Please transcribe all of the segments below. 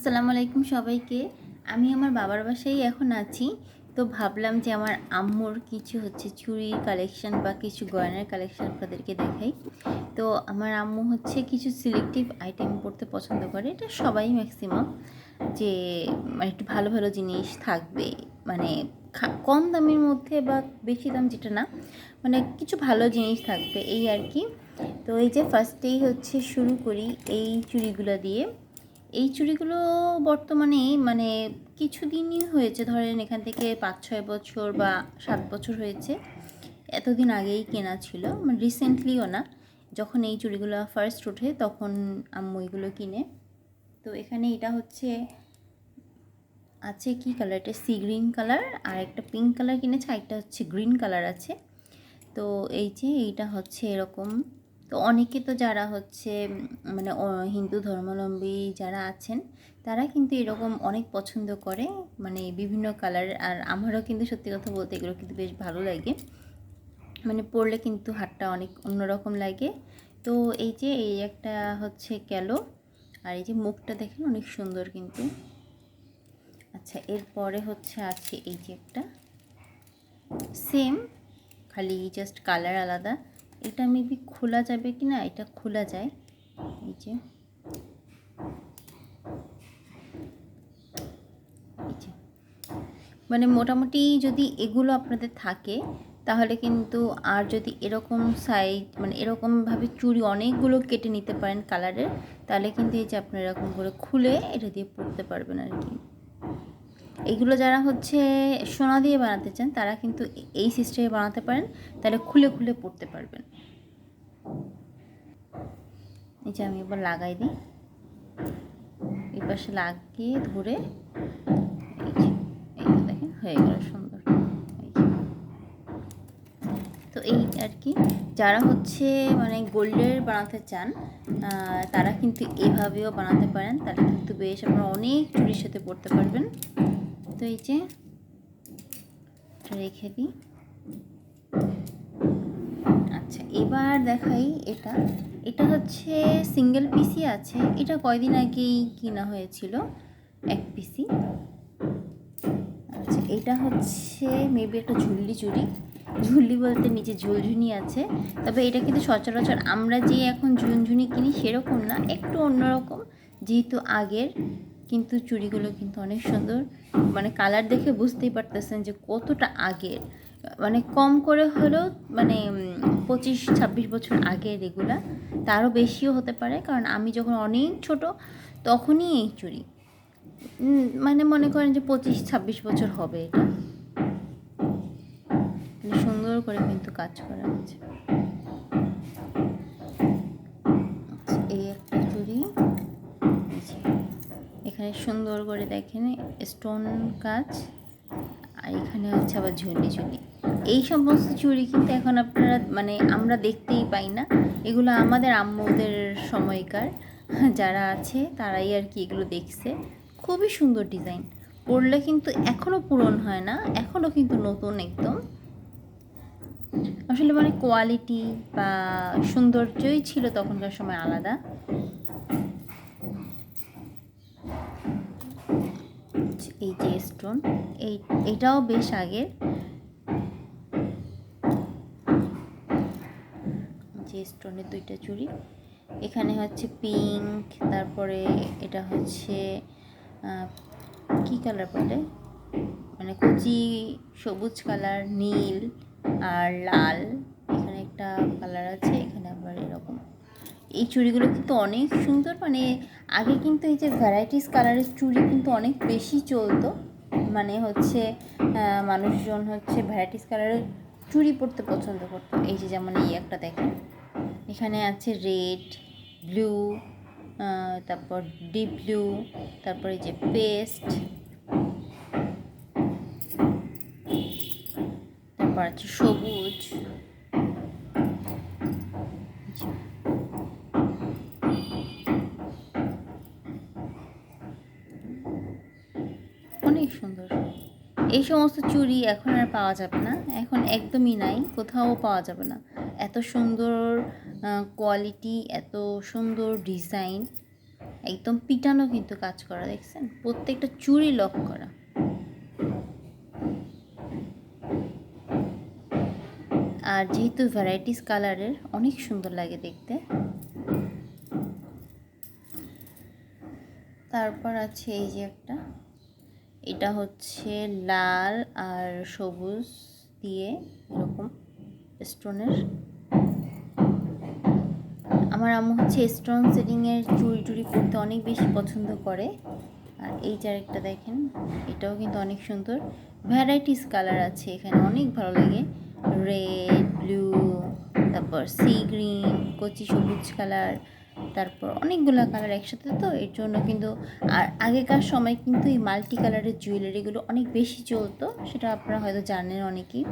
আসসালামু আলাইকুম সবাইকে। আমি আমার বাবার বাসায় এখন আছি। তো ভাবলাম যে আমার আম্মুর কিছু চুড়ির কালেকশন বা কিছু গয়নার কালেকশন আপনাদেরকে দেখাই। তো আমার আম্মু কিছু সিলেক্টিভ আইটেম পরতে পছন্দ করে। এটা সবাই ম্যাক্সিমাম যে মানে একটু ভালো ভালো জিনিস থাকবে, মানে কম দামের মধ্যে বা বেশি দাম যেটা না, মানে কিছু ভালো জিনিস থাকবে এই আর কি। তো এই যে ফার্স্টেই শুরু করি এই চুড়িগুলো দিয়ে। এই চুড়িগুলো বর্তমানে মানে কিছুদিনই হয়েছে, ধরেন এখান থেকে 5-6 বছর বা 7 বছর হয়েছে। এতদিন আগেই কেনা ছিল, মানে রিসেন্টলিও না। যখন এই চুড়িগুলো ফার্স্ট ওঠে তখন আম্মু এগুলো কিনে। তো এখানে এটা আছে কি কালার, এটা সি গ্রিন কালার, আর একটা পিঙ্ক কালার কিনেছে, আর একটা গ্রিন কালার আছে। তো এই যে এইটা এরকম। তো অনেকে তো যারা মানে হিন্দু ধর্মাবলম্বী যারা আছেন তারা কিন্তু এরকম অনেক পছন্দ করে, মানে বিভিন্ন কালার। আর আমারও কিন্তু সত্যি কথা বলতে এগুলো কিন্তু বেশ ভালো লাগে, মানে পরলে কিন্তু হাতটা অনেক অন্যরকম লাগে। তো এই যে এই একটা গেল, আর এই যে মুখটা দেখেন অনেক সুন্দর কিন্তু। আচ্ছা, এরপরে আছে এই যে একটা সেম, খালি জাস্ট কালার আলাদা। এটা মেবি খোলা যাবে কি না, এটা খোলা যায়। এই যে মানে মোটামুটি যদি এগুলো আপনাদের থাকে তাহলে কিন্তু, আর যদি এরকম সাইজ মানে এরকমভাবে চুড়ি অনেকগুলো কেটে নিতে পারেন কালারের, তাহলে কিন্তু এই যে আপনারা এরকম করে খুলে এটা দিয়ে পরতে পারবেন আর কি। এইগুলো যারা সোনা দিয়ে বানাতে চান তারা কিন্তু এই সিস্টেমে বানাতে পারেন, তাহলে খুলে খুলে পরতে পারবেন। এই যে আমি এবার লাগাই দিই, এই পাশে লাগিয়ে ধরে এই যে দেখেন হয়ে গেল সুন্দর। তো এই আর কি, যারা মানে গোল্ডের বানাতে চান তারা কিন্তু এভাবেও বানাতে পারেন, তাহলে কিন্তু বেশ আপনারা অনেক চুড়ির সাথে পরতে পারবেন। তো এই যে রেখে দিই। আচ্ছা, এবার দেখাই এটা। এটা সিঙ্গেল পিসি আছে, এটা কয়দিন আগেই কিনা হয়েছিল, এক পিসি। আচ্ছা, এটা মেবি একটা ঝুল্লি চুড়ি। ঝুল্লি বলতে নিচে ঝুলঝুনি আছে, তবে এটা কিন্তু সচরাচর আমরা যে এখন ঝুনঝুনি কিনি সেরকম না, একটু অন্যরকম যেহেতু আগের। কিন্তু চুড়িগুলো কিন্তু অনেক সুন্দর, মানে কালার দেখে বুঝতেই পারতেছেন যে কতটা আগের, মানে কম করে হলেও মানে 25-26 বছর আগের এগুলা, তারও বেশিও হতে পারে, কারণ আমি যখন অনেক ছোট তখনই এই চুড়ি, মানে মনে করেন যে 25-26 বছর হবে। এটা সুন্দর করে কিন্তু কাজ করা হচ্ছে। এই একটা চুড়ি, এখানে সুন্দর করে দেখেন স্টোন কাজ, আর এখানে আবার ঝুলি ঝুলি। এই সমস্ত চুড়ি কিন্তু এখন আপনারা মানে আমরা দেখতেই পাই না, এগুলো আমাদের আম্মুদের সময়কার যারা আছে তারাই আর কি এগুলো দেখছে। খুবই সুন্দর ডিজাইন, পরলে কিন্তু এখনও পূরণ হয় না, এখনও কিন্তু নতুন একদম। আসলে মানে কোয়ালিটি বা সৌন্দর্যই ছিল তখনকার সময় আলাদা। এই যে স্টোন, এইটাও বেশ আগের। যে স্টোনের দুইটা চুড়ি, এখানে পিঙ্ক, তারপরে এটা কি কালার বলে, মানে কুচি সবুজ কালার, নীল আর লাল, এখানে একটা কালার আছে, এখানে আবার এরকম। এই চুড়িগুলো কিন্তু অনেক সুন্দর, মানে আগে কিন্তু এই যে ভ্যারাইটিস কালারের চুড়ি কিন্তু অনেক বেশি চলতো, মানে মানুষজন ভ্যারাইটিস কালারের চুড়ি পরতে পছন্দ করতো। এই যে যেমন এই একটা দেখেন, এখানে আছে রেড, ব্লু, তারপর ডিপ ব্লু, তারপরে যে পেস্ট, তারপর আছে সবুজ। অনেক সুন্দর। এই সমস্ত চুড়ি এখন আর পাওয়া যাবে না, এখন একদমই নাই, কোথাও পাওয়া যাবে না। এত সুন্দর কোয়ালিটি, এত সুন্দর ডিজাইন, একদম পিটানো কিন্তু কাজ করা, দেখছেন প্রত্যেকটা চুড়ি লক করা। আর যেহেতু ভ্যারাইটিস কালারের, অনেক সুন্দর লাগে দেখতে। তারপর আছে এই যে একটা, এটা হচ্ছে লাল আর সবুজ দিয়ে এরকম স্টোনের। আমার আম্মু হচ্ছে স্টোন সেটিংয়ের চুড়ি টুড়ি পরতে অনেক বেশি পছন্দ করে। আর এই চারেকটা দেখেন, এটাও কিন্তু অনেক সুন্দর, ভ্যারাইটিস কালার আছে এখানে, অনেক ভালো লাগে। রেড, ব্লু, তারপর সি গ্রিন, কচি সবুজ কালার, তারপর অনেকগুলো কালার একসাথে, তো এর জন্য কিন্তু। আর আগেকার সময় কিন্তু এই মাল্টি কালারের জুয়েলারিগুলো অনেক বেশি চলতো, সেটা আপনারা হয়তো জানেন অনেকেই।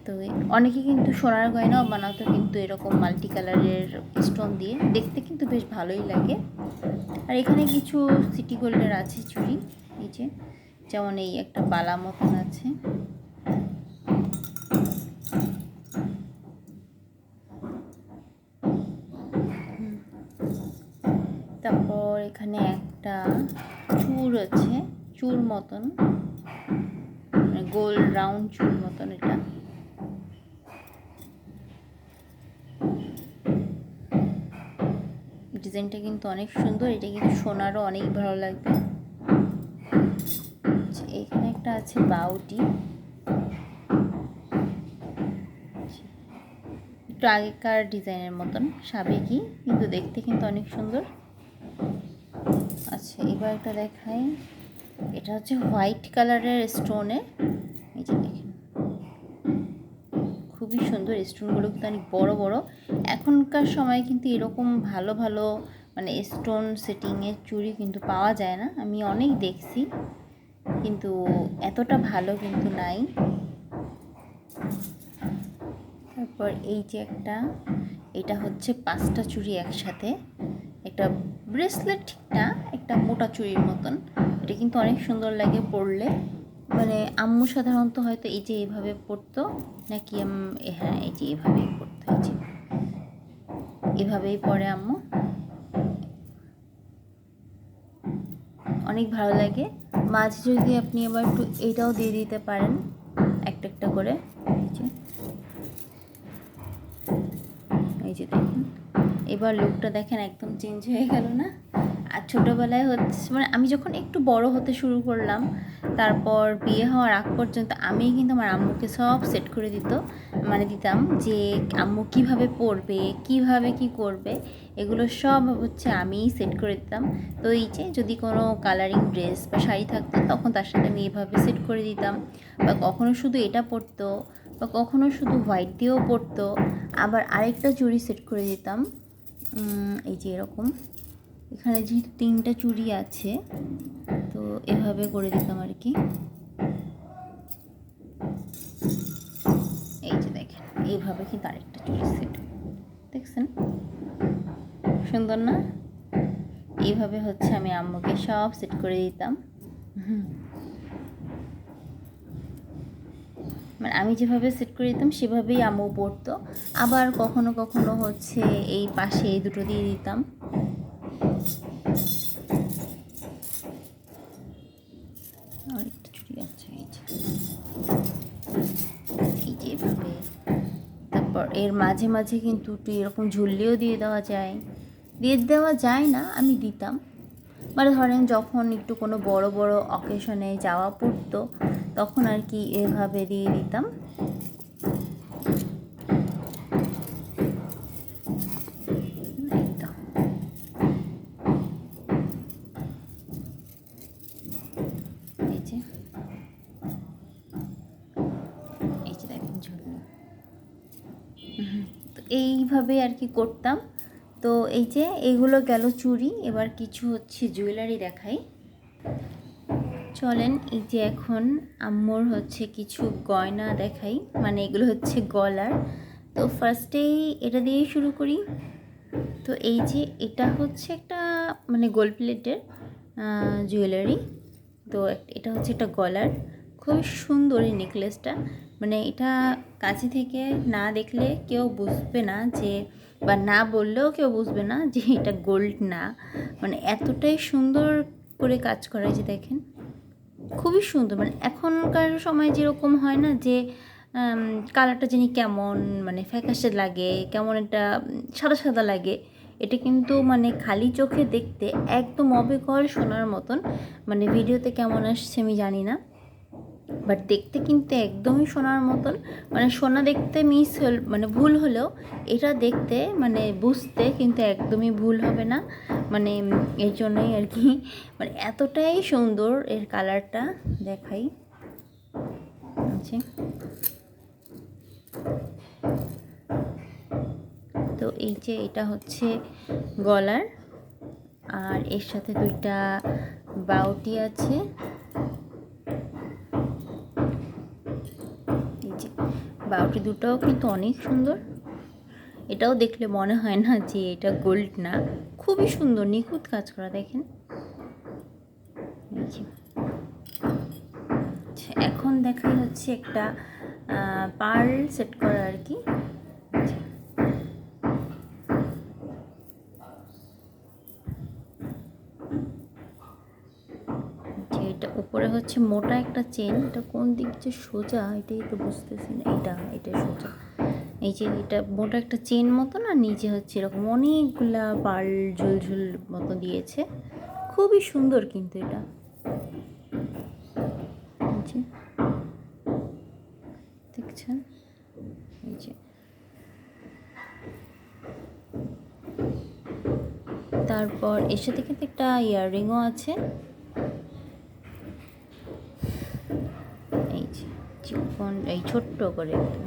তো অনেকে কিন্তু সোনার গয়নাও বানাতো কিন্তু এরকম মাল্টি কালারের স্টোন দিয়ে, দেখতে কিন্তু বেশ ভালোই লাগে। আর এখানে কিছু সিটি গোল্ডের আছে চুড়ি, এই যে যেমন এই একটা বালা মতন আছে। তারপর এখানে একটা চূড় আছে, চূড় মতন, মানে গোল রাউন্ড চূড় মতন। এটা ডিজাইনটা কিন্তু অনেক সুন্দর, এটা কিন্তু সোনারও অনেক ভালো লাগবে। এখানে একটা আছে বাউটি, একটু আগেকার ডিজাইনের মতন, সাবেকি কিন্তু দেখতে কিন্তু অনেক সুন্দর। আচ্ছা, এবার একটা দেখাই, এটা হচ্ছে হোয়াইট কালারের স্টোনে, এই যে দেখেন খুবই সুন্দর। স্টোনগুলো কিন্তু অনেক বড় বড়। এখনকার সময় কিন্তু এরকম ভালো ভালো মানে স্টোন সেটিংয়ের চুড়ি কিন্তু পাওয়া যায় না, আমি অনেক দেখছি কিন্তু এতটা ভালো কিন্তু নাই। তারপর এই যে একটা, এটা হচ্ছে 5টা চুড়ি একসাথে, একটা ব্রেসলেট ঠিক না, একটা মোটা চুড়ির মতন। এটা কিন্তু অনেক সুন্দর লাগে পরলে, মানে আম্মু সাধারণত হয়তো এই যে এইভাবে পরতো নাকি, হ্যাঁ এই যে এভাবেই পরতো, এই যে এভাবেই পরে আম্মু, অনেক ভালো লাগে। মাঝে যদি আপনি আবার একটু এইটাও দিয়ে দিতে পারেন একটা একটা করে, এই যে দেখেন, এবার লুকটা দেখেন একদম চেঞ্জ হয়ে গেল না? আর ছোটোবেলায় হচ্ছে মানে আমি যখন একটু বড় হতে শুরু করলাম, তারপর বিয়ে হওয়ার আগ পর্যন্ত আমি কিন্তু আমার আম্মুকে সব সেট করে দিতাম যে আম্মু কিভাবে পরবে, কিভাবে কি করবে, এগুলো সব হচ্ছে আমিই সেট করে দিতাম। তো এই যে যদি কোনো কালারিং ড্রেস বা শাড়ি থাকতো, তখন তার সাথে আমি এভাবে সেট করে দিতাম, বা কখনো শুধু এটা পরতো, বা কখনো শুধু হোয়াইট দিয়েও পরতো। আবার আরেকটা চুড়ি সেট করে দিতাম, এই যে এরকম, এখানে যেহেতু 3টা চুড়ি আছে তো এভাবে করে দিতাম আর কি। এই যে দেখেন, এইভাবে কিন্তু আরেকটা চুড়ি সেট, দেখছেন সুন্দর না? এইভাবে হচ্ছে আমি আম্মুকে সব সেট করে দিতাম। মানে আমি যেভাবে সেট করে দিতাম সেভাবেই আম্মু পরতো। আবার কখনো কখনো হচ্ছে এই পাশে এই দুটো দিয়ে দিতাম। আরেকটা চুড়ি আছে, এই যে এভাবে। তারপর এর মাঝে মাঝে কিন্তু একটু এরকম ঝুলিয়েও দিয়ে দেওয়া যায় না, আমি দিতাম। মানে ধরেন যখন একটু কোনো বড় বড় অকেশনে যাওয়া পড়তো, তখন আর কি এভাবে দিয়ে দিতাম। এইভাবে আর কি করতাম। তো এই যে এইগুলো গেল চুড়ি, এবার কিছু হচ্ছে জুয়েলারি দেখাই, চলেন। এই যে এখন আম্মুর হচ্ছে কিছু গয়না দেখাই, মানে এগুলো হচ্ছে গলার। তো ফার্স্টেই এটা দিয়েই শুরু করি। তো এই যে এটা হচ্ছে একটা মানে গোল্ড প্লেটের জুয়েলারি। তো এটা হচ্ছে একটা গলার, খুবই সুন্দর এই নেকলেসটা, মানে এটা কাছে থেকে না দেখলে কেউ বুঝবে না যে, বা না বললেও কেউ বুঝবে না যে এটা গোল্ড না। মানে এতটাই সুন্দর করে কাজ করা, যে দেখেন খুবই সুন্দর। মানে এখনকার সময় যেরকম হয় না যে কালারটা জানি কেমন, মানে ফ্যাকাশে লাগে, কেমন একটা সাদা সাদা লাগে, এটা কিন্তু মানে খালি চোখে দেখতে একদম অবিকল সোনার মতন। মানে ভিডিওতে কেমন আসছে আমি জানি না, বাট দেখতে কিন্তু একদমই সোনার মতন। মানে সোনা দেখতে মানে ভুল হলেও এটা দেখতে মানে বুঝতে কিন্তু একদমই ভুল হবে না। মানে এর জন্যই আর কি, মানে এতটাই সুন্দর এর কালারটা। দেখাই আচ্ছা, তো এই যে এটা হচ্ছে গলার, আর এর সাথে দুইটা বাউটি আছে। এই যে বাউটি দুটাও কিন্তু অনেক সুন্দর। এটাও দেখলে মনে হয় না যে এটা গোল্ড না, খুবই সুন্দর নিখুঁত কাজ করা। দেখেন এখন দেখাই হচ্ছে একটা পার্ল সেট করা আর কি। এটা উপরে হচ্ছে মোটা একটা চেন, এটা কোন দিক যে সোজা এটাই তো বুঝতেছি না। এটা সোজা, এই যে এটা মোটা একটা চেন মতো না, নিচে হচ্ছে এরকম অনেকগুলা পার্ল ঝুলঝুল মতো দিয়েছে, খুবই সুন্দর কিন্তু এটা। দেখছেন এই যে, তারপর এর সাথে কিন্তু একটা ইয়াররিংও আছে। এই যে চিকন, এই ছোট্ট করে একদম।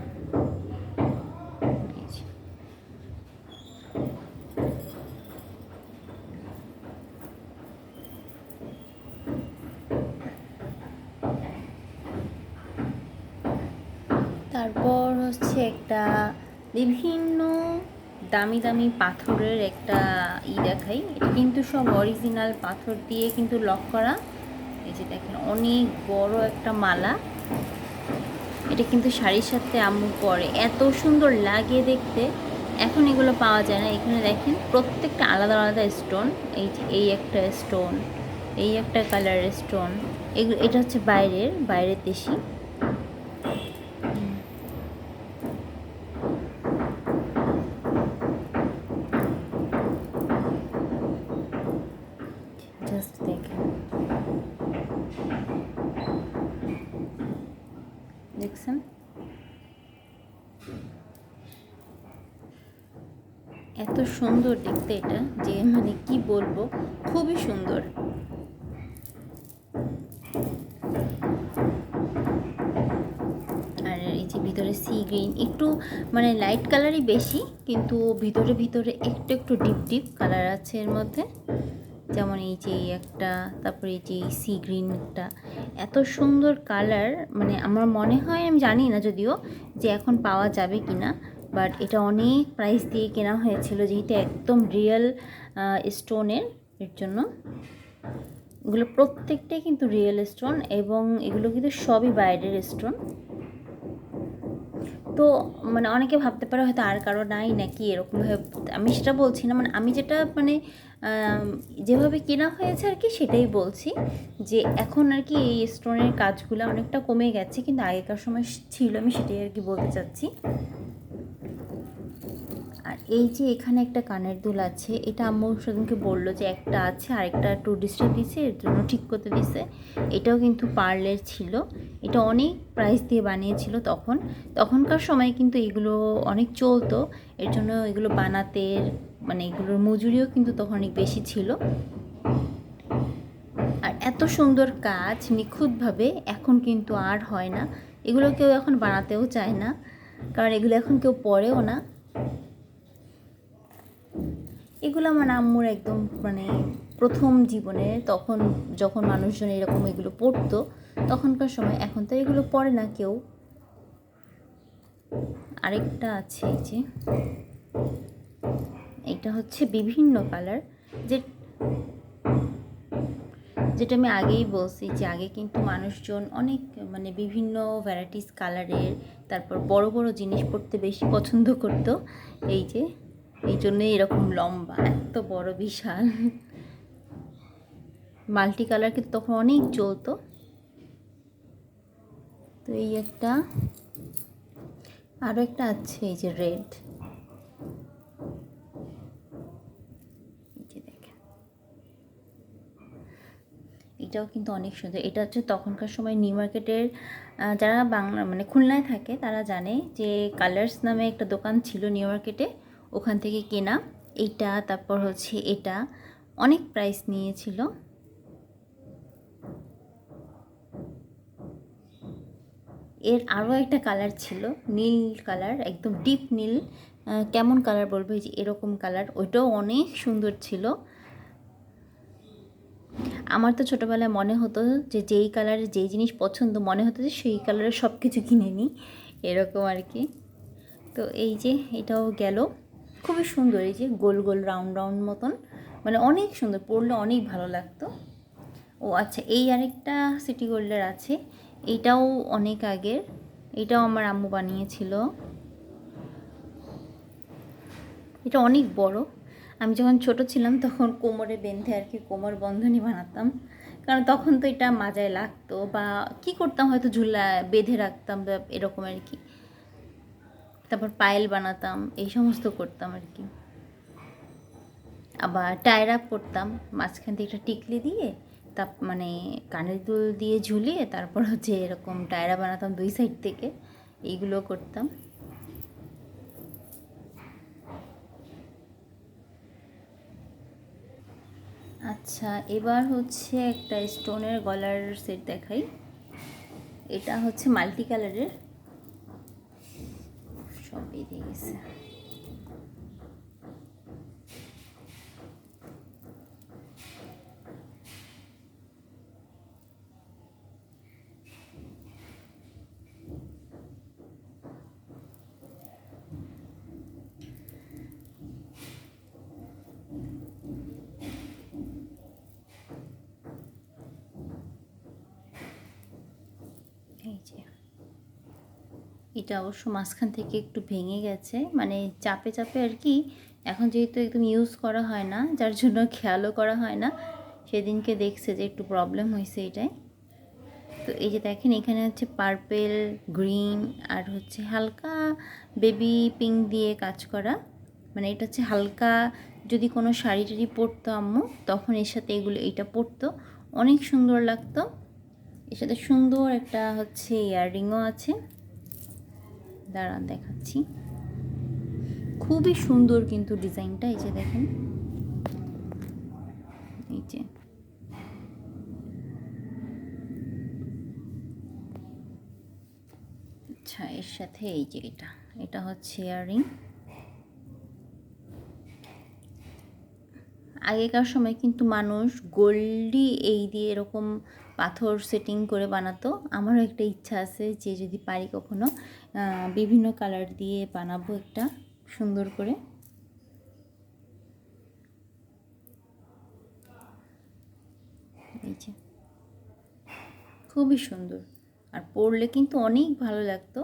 তারপর হচ্ছে একটা বিভিন্ন দামি দামি পাথরের একটা দেখাই। এটা কিন্তু সব অরিজিনাল পাথর দিয়ে কিন্তু লক করা। এই যে দেখেন অনেক বড় একটা মালা, এটা কিন্তু শাড়ির সাথে আম্মু পরে, এত সুন্দর লাগে দেখতে। এখন এগুলো পাওয়া যায় না। এখানে দেখেন প্রত্যেকটা আলাদা আলাদা স্টোন। এই যে এই একটা স্টোন, এই একটা কালারের স্টোন, এটা হচ্ছে বাইরের দেশি। জাস্ট দেখেন, দেখছেন এত সুন্দর দেখতে এটা, যে মানে কি বলবো, খুবই সুন্দর। আর এই যে ভিতরে সি গ্রিন, একটু মানে লাইট কালারই বেশি, কিন্তু ভিতরে ভিতরে একটু একটু ডিপ ডিপ কালার আছে এর মধ্যে। যেমন এই যে একটা, তারপরে এই যে সি গ্রিন একটা, এত সুন্দর কালার। মানে আমার মনে হয়, আমি জানি না যদিও যে এখন পাওয়া যাবে কি না, বাট এটা অনেক প্রাইস দিয়ে কেনা হয়েছিল, যেহেতু একদম রিয়েল স্টোনের। এর জন্য এগুলো প্রত্যেকটাই কিন্তু রিয়েল স্টোন, এবং এগুলো কিন্তু সবই বাইরের স্টোন। তো মানে অনেকে ভাবতে পারে হয়তো আর কারো নাই নাকি এরকমভাবে, আমি সেটা বলছি না। মানে আমি যেটা মানে যেভাবে কেনা হয়েছে আর কি সেটাই বলছি, যে এখন আর কি এই স্টোনের কাজগুলো অনেকটা কমে গেছে, কিন্তু আগেকার সময় ছিল, আমি সেটাই আর কি বলতে চাচ্ছি। আর এই যে এখানে একটা কানের দুল আছে, এটা আম্মু সেদিনকে বললো যে একটা আছে, আরেকটা একটু ডিস্টার্ব দিছে, এর জন্য ঠিক করতে দিছে। এটাও কিন্তু পার্লের ছিল, এটা অনেক প্রাইস দিয়ে বানিয়েছিল তখনকার সময়, কিন্তু এগুলো অনেক চলতো। এর জন্য এগুলো বানাতে মানে এগুলোর মজুরিও কিন্তু তখন অনেক বেশি ছিল। আর এত সুন্দর কাজ নিখুঁতভাবে এখন কিন্তু আর হয় না, এগুলো কেউ এখন বানাতেও চায় না, কারণ এগুলো এখন কেউ পরেও না। এগুলো আমার আম্মুর একদম মানে প্রথম জীবনে, তখন যখন মানুষজন এরকম এগুলো পড়তো তখনকার সময়, এখন তো এগুলো পড়ে না কেউ। আরেকটা আছে এই যে, এটা হচ্ছে বিভিন্ন কালার, যে যেটা আমি আগেই বলছি যে আগে কিন্তু মানুষজন অনেক মানে বিভিন্ন ভ্যারাইটিস কালারের, তারপর বড় বড় জিনিস পরতে বেশি পছন্দ করতো। এই যে এই জন্যই এরকম লম্বা, এত বড় বিশাল মাল্টি কালার কিন্তু তখন অনেক চলতো। তো এই একটা, আরও একটা আছে এই যে রেড, এটাও কিন্তু অনেক সুন্দর। এটা হচ্ছে তখনকার সময় নিউ মার্কেটের, যারা বাংলা মানে খুলনায় থাকে তারা জানে যে কালার্স নামে একটা দোকান ছিল নিউ মার্কেটে, ওখান থেকে কেনা এইটা। তারপর হচ্ছে এটা অনেক প্রাইস নিয়েছিল। এর আরও একটা কালার ছিল নীল কালার, একদম ডিপ নীল, কেমন কালার বলবো, এই যে এরকম কালার, ওইটাও অনেক সুন্দর ছিল। আমার তো ছোটোবেলায় মনে হতো যে যেই কালারের যেই জিনিস পছন্দ মনে হতো যে সেই কালারের সব কিছু কিনে নিই, এরকম আর কি। তো এই যে এটাও গেল, খুবই সুন্দর, এই যে গোল গোল রাউন্ড রাউন্ড মতন, মানে অনেক সুন্দর, পরলে অনেক ভালো লাগতো। ও আচ্ছা, এই আরেকটা সিটি গোল্ডের আছে, এইটাও অনেক আগের, এটাও আমার আম্মু বানিয়েছিল। এটা অনেক বড়, আমি যখন ছোট ছিলাম তখন কোমরে বেঁধে আর কি কোমর বন্ধনী বানাতাম, কারণ তখন তো এটা মাজায় লাগতো, বা কি করতাম হয়তো ঝুলা বেঁধে রাখতাম বা এরকম আর কি। তারপর পায়েল বানাতাম, এই সমস্ত করতাম আর কি। আবার টায়রা করতাম, মাঝখান থেকে একটা টিকলি দিয়ে তা মানে কানের দুল দিয়ে ঝুলিয়ে তারপর হচ্ছে এরকম টায়রা বানাতাম দুই সাইড থেকে, এইগুলো করতাম। আচ্ছা, এবার হচ্ছে একটা স্টোনের গলার সেট দেখাই। এটা হচ্ছে মাল্টি কালারের, সব বেরিয়ে গেছে। এই যে এটা অবশ্য মাঝখান থেকে একটু ভেঙে গেছে, মানে চাপে চাপে আর কি। এখন যেহেতু একদম ইউজ করা হয় না, যার জন্য খেয়ালও করা হয় না, সেদিনকে দেখছে যে একটু প্রবলেম হয়েছে এটাই। তো এই যে দেখেন এখানে হচ্ছে পার্পেল, গ্রিন আর হচ্ছে হালকা বেবি পিঙ্ক দিয়ে কাজ করা, মানে এটা হচ্ছে হালকা, যদি কোনো শাড়ি টাড়ি পরতো আম্মু তখন এর সাথে এগুলো এইটা পরতো, অনেক সুন্দর লাগতো। এর সাথে সুন্দর একটা হচ্ছে ইয়াররিংও আছে, দাঁড়ান দেখাচ্ছি, খুবই সুন্দর কিন্তু ডিজাইনটা, এই যে দেখেন, এই যে আচ্ছা, এর সাথে এই যে এটা হচ্ছে ইয়াররিং। আগেকার সময় কিন্তু মানুষ গোল্ডই এই দিয়ে এরকম পাথর সেটিং করে বানাতো। আমারও একটা ইচ্ছা আছে যে যদি পারি কখনো বিভিন্ন কালার দিয়ে বানাবো একটা সুন্দর করে। এই যে খুবই সুন্দর, আর পরলে কিন্তু অনেক ভালো লাগতো,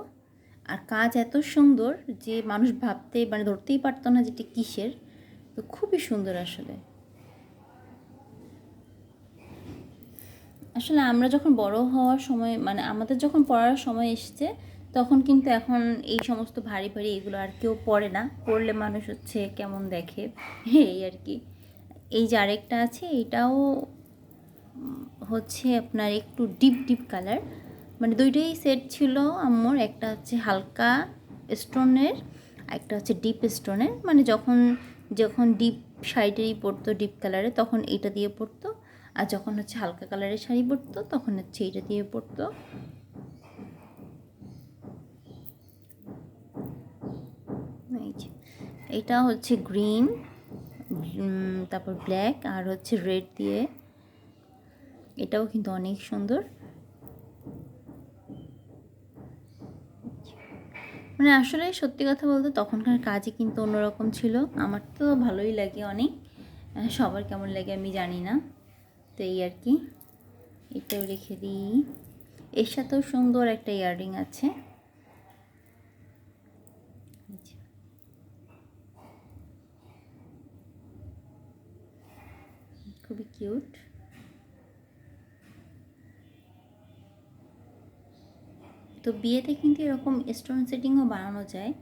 আর কাজ এত সুন্দর যে মানুষ ভাবতে মানে ধরতেই পারতো না যেটা কিসের। তো খুবই সুন্দর আসলে। আসলে আমরা যখন বড় হওয়ার সময় মানে আমাদের যখন পড়ার সময় এসছে, তখন কিন্তু এখন এই সমস্ত ভারী ভারী এগুলো আর কেউ পড়ে না, পড়লে মানুষ হচ্ছে কেমন দেখে, এই আর কি। এই যে আরেকটা আছে, এটাও হচ্ছে আপনার একটু ডিপ ডিপ কালার, মানে দুইটাই সেট ছিল আম্মুর, একটা হচ্ছে হালকা স্টোনের, একটা হচ্ছে ডিপ স্টোনের, মানে যখন যখন ডিপ শাড়িটারি পরতো ডিপ কালারে তখন এইটা দিয়ে পরতো, আর যখন হচ্ছে হালকা কালারের শাড়ি পরতো তখন হচ্ছে এইটা দিয়ে পরতো। এই যে এটা হচ্ছে গ্রিন, তারপর ব্ল্যাক আর হচ্ছে রেড দিয়ে, এটাও কিন্তু অনেক সুন্দর। মানে আসলে সত্যি কথা বলতে তখনকার কাজই কিন্তু অন্যরকম ছিল, আমার তো ভালোই লাগে অনেক, সবার কেমন লাগে আমি জানি না। তো এই আর কি। এটাও রেখে দিই। এর সাথেও সুন্দর একটা ইয়াররিং আছে, খুবই কিউট। তো বিয়েতে কিন্তু এরকম স্টোন সেটিংও বানানো যায়।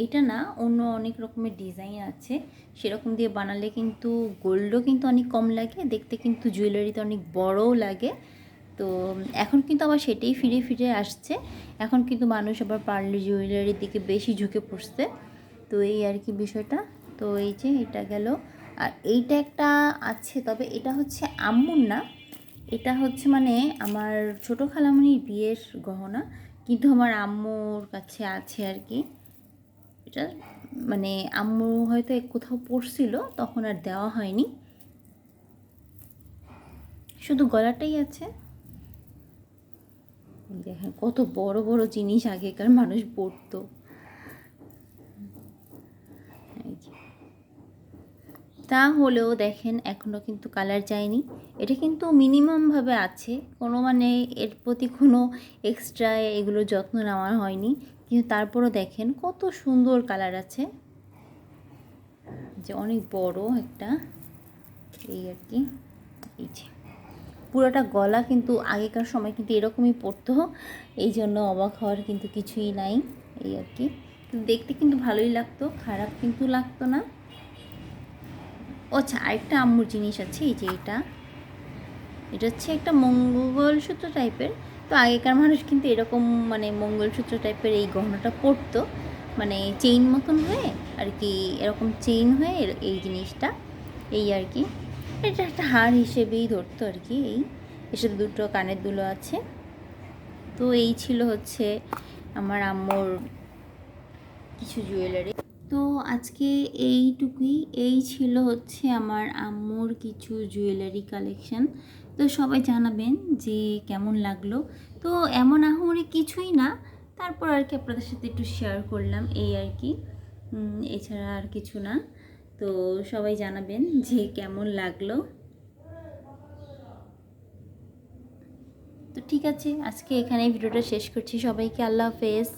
এটা না, অন্য অনেক রকমের ডিজাইন আছে, সেরকম দিয়ে বানালে কিন্তু গোল্ডও কিন্তু অনেক কম লাগে, দেখতে কিন্তু জুয়েলারিতে অনেক বড়ও লাগে। তো এখন কিন্তু আবার সেটাই ফিরে ফিরে আসছে, এখন কিন্তু মানুষ আবার পার্লি জুয়েলারির দিকে বেশি ঝুঁকে পড়ছে। তো এই আর কি বিষয়টা। তো এই যে এটা গেল, আর এইটা একটা আছে, তবে এটা হচ্ছে আম্মুর না, এটা হচ্ছে মানে আমার ছোটো খালামণির বিয়ের গহনা, কিন্তু আমার আম্মুর কাছে আছে আর কি। এটা মানে আম্মু হয়তো কোথাও পড়ছিল, তখন আর দেওয়া হয়নি, শুধু গলাটাই আছে। দেখেন কত বড় বড় জিনিস আগেকার মানুষ পরতো। তা হলেও দেখেন এখনও কিন্তু কালার যায়নি, এটা কিন্তু মিনিমামভাবে আছে, কোনো মানে এর প্রতি কোনো এক্সট্রা এগুলো যত্ন নেওয়া হয়নি, কিন্তু তারপরও দেখেন কত সুন্দর কালার আছে, যে অনেক বড় একটা, এই আর কি। এই যে পুরোটা গলা কিন্তু আগেকার সময় কিন্তু এরকমই পড়তো, এই জন্য অবাক হওয়ার কিন্তু কিছুই নাই, এই আর কি। দেখতে কিন্তু ভালোই লাগতো, খারাপ কিন্তু লাগতো না। আচ্ছা, আরেকটা আম্মুর জিনিস আছে, এই যে এটা হচ্ছে একটা মঙ্গলসূত্র টাইপের। তো আগেকার মানুষ কিন্তু এরকম মানে মঙ্গলসূত্র টাইপের এই গহনাটা পরতো, মানে চেইন মতন হয়ে আর কি, এরকম চেইন হয়ে এই জিনিসটা, এই আর কি। এটা একটা হার হিসেবেই ধরতো আর কি। এই এসব দুটো কানের দুলো আছে। তো এই ছিল হচ্ছে আমার আম্মুর কিছু জুয়েলারি। তো আজকে এইটুকুই, এই ছিল হচ্ছে আমার আম্মুর কিছু জুয়েলারি কালেকশন। তো সবাই জানাবেন যে কেমন লাগলো। তো এমন আহামরি কিছুই না, তারপর আর কি আপনাদের সাথে একটু শেয়ার করলাম, এই আর কি, এছাড়া আর কিছু না। তো সবাই জানাবেন যে কেমন লাগলো। তো ঠিক আছে, আজকে এখানে ভিডিওটা শেষ করছি। সবাইকে আল্লাহ হাফেজ।